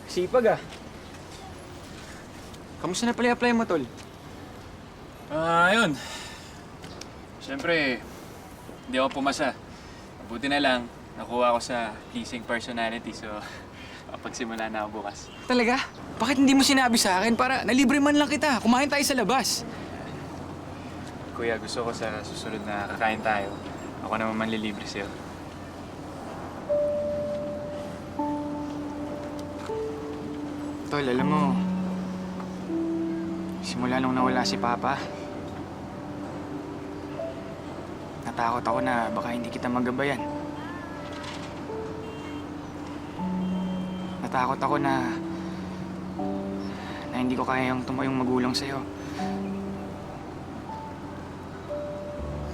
Sipag ah. Kamusta na pala apply mo, tol? Ayun. Siyempre, hindi ako pumasa. Mabuti na lang, nakuha ko sa pleasing personality, so pagsimula na ako bukas. Talaga? Bakit hindi mo sinabi sa akin para nalibre man lang kita? Kumain tayo sa labas. Kuya, gusto ko sa susunod na kakain tayo. Ako naman manlilibre sa'yo. Tol, alam mo, simula nung nawala si Papa, natakot ako na baka hindi kita magabayan. Natakot ako na hindi ko kayang tumayong magulang sa'yo.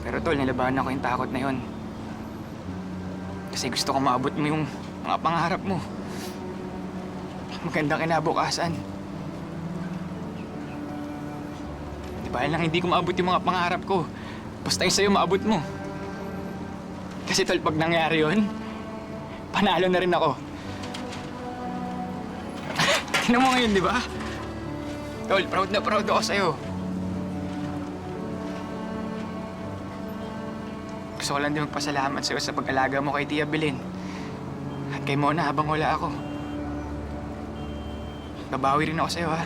Pero tol, nilabanan ako yung takot na yun. Kasi gusto ko maabot mo yung mga pangarap mo. Magandang kinabukasan. Di ba lang hindi ko maabot yung mga pangarap ko. Basta yung sa'yo maabot mo. Kasi tol, pag nangyari yun, panalo na rin ako. Tingnan mo ngayon, di ba? Tol, proud na proud ako sa'yo. Gusto ko lang din magpasalamat sa'yo sa pag-alaga mo kay Tia Belen. At kay Mona habang wala ako. Babawi rin ako sa'yo, ha?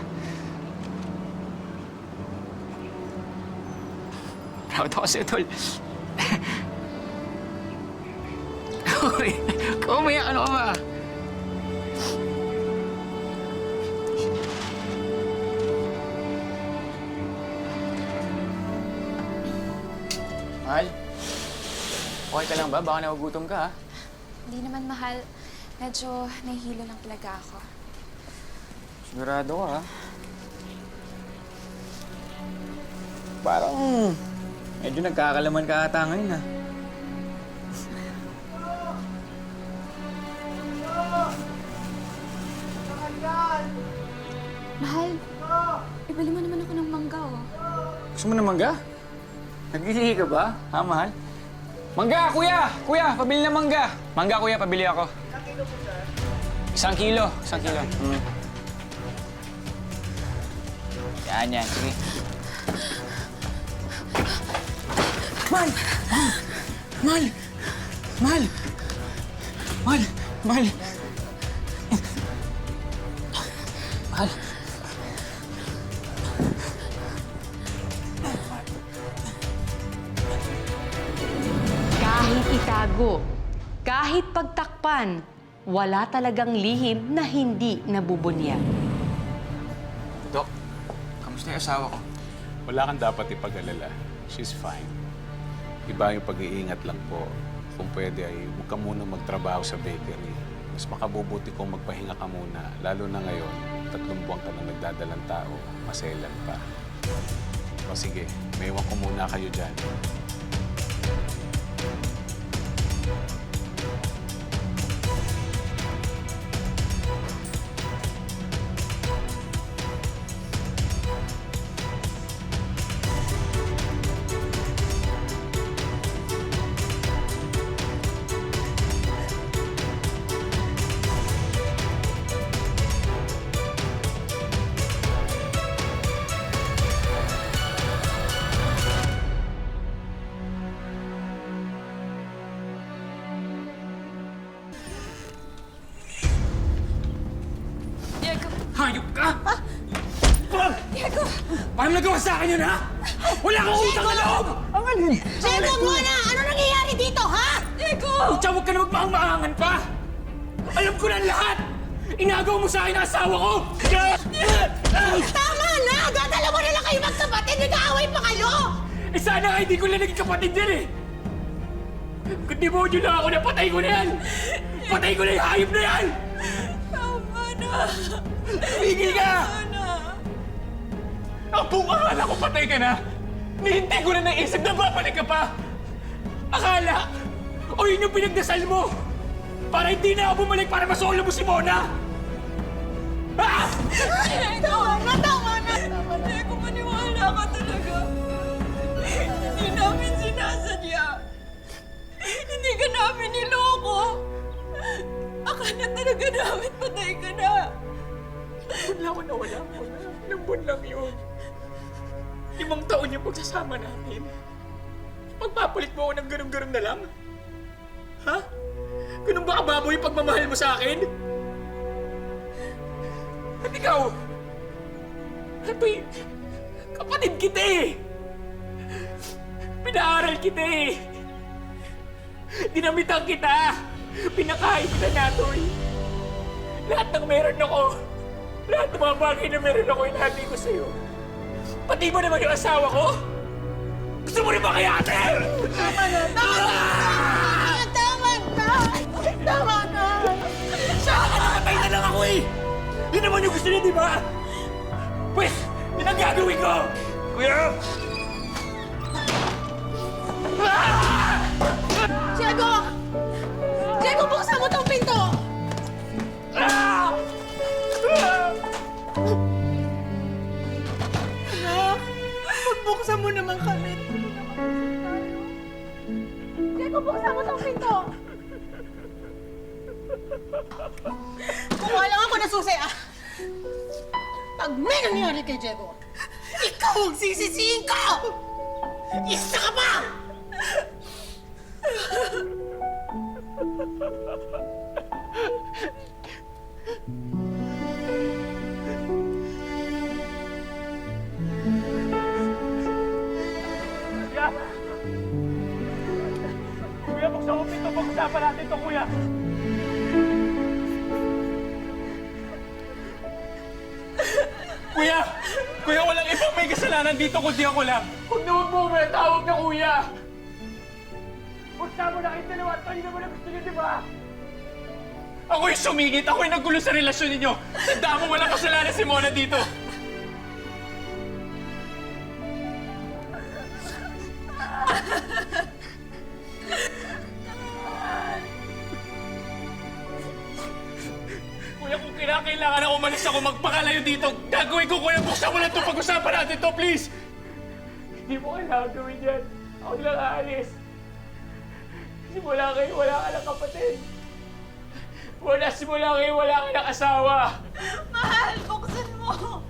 Proud ako sa'yo, tol. Uy, kumayak ano ka ba? Mahal? Okay ka lang ba? Baka nagugutom ka, ha? Hindi naman, mahal. Medyo nahihilo lang talaga ako. Sigurado ka, ha? Parang medyo nagkakalaman ka ata ngayon, ha? Mahal, ibili mo naman ako ng mangga, oh. Gusto mo ng mangga? Naglilihi ka ba? Ha, mahal? Mangga, kuya! Kuya, pabili na mangga! Mangga, kuya, pabili ako. Isang kilo po, sir. 1 kilo. Yan. Sige. Mal! Mal! Mal! Mal! Mal! Mal! Kahit itago, kahit pagtakpan, wala talagang lihim na hindi nabubunyag. Dok, kamusta yung asawa ko? Wala kang dapat ipag-alala. She's fine. Iba yung pag-iingat lang po. Kung pwede ay huwag ka muna magtrabaho sa bakery. Mas makabubuti kung magpahinga ka muna. Lalo na ngayon, 3 buwan ka na nagdadalang tao. Maselan pa. O sige, may iwan ko muna kayo dyan. Hayop ka! Diego! Paano nagawa sa akin yun, ha? Wala kang utang na loob! Diego, Mona! Ano nangyayari dito, ha? Diego! Huwag ka na magmaang-maangan pa! Alam ko na ang lahat! Inagaw mo sa akin ang asawa ko! Tama na! Dadalawa na lang kayo magkapatid! Nag-aaway pa kayo! Eh sana nga hindi ko lang naging kapatid din eh! Kung di mo nyo lang ako, napatay ko na yan! Patay ko na yung hayop na yan! Tama na! Tumigil ka! Ang buong akala ko patay ka na! Ni hindi ko na naisip na babalik ka pa! Akala! O yun yung pinagdasal mo! Para hindi na ako bumalik para masolo mo si Mona! Ah! Tama na! Tama na! Diego, maniwala ka talaga. Hindi namin sinasadya. Hindi ka namin niloko. Akala talaga namin patay ka na. nawala mo na. Ilang buwan lang yun. 5 taon yung pagsasama natin. Magpapalit mo ako ng ganun-ganun na lang? Ha? Ganun ba kababoy yung pagmamahal mo sa akin? At ikaw, Atoy, kapatid kita eh! Pinaaral kita eh! Dinamitan kita! Pinakain kita na, Atoy! Lahat ng meron ako, lahat ng mga bagay na meron ako, inahati ko sa'yo. Pati ba naman yung asawa ko? Gusto mo rin ba kaya, ate? Tama na! Tama na! Tama na! Tama na! Saka ka nakatay na lang ako eh! Yun naman yung gusto niya, di ba? Pwes, yun ang gagawin ko! Kuya! Diego! Diego, buksan mo tong pinto! Anak, pagbuksan mo naman kami. Diego, buksan mo tong pinto! Kumuha lang ako ng susi, ah! Pag may nangyari kay Diego, ikaw ang sisisihin ko! Isa ka pa! Kuya! Kuya, buksan mo pinto. Pag-usapan natin to, kuya. Kuya! Kuya, walang ibang may kasalanan dito kundi ako lang. Huwag na huwag mo tawag na kuya! Buksan mo na kayong dalawa at kanina mo na gusto niyo, di ba? Ako yung sumingit. Ako yung naggulo sa relasyon ninyo. Tandaan mo, walang kasalanan si Mona dito. Kuya, kung kailangan na umalis ako, magpakalayo dito. Gagawin ko, kuya. Buksan mo lang ito. Pag-usapan natin to, please. Hindi mo kailangan gawin yan. Ako lang aalis. Simula kayo, wala ka ng kapatid. Simula kayo, wala ka ng asawa. Mahal, buksan mo!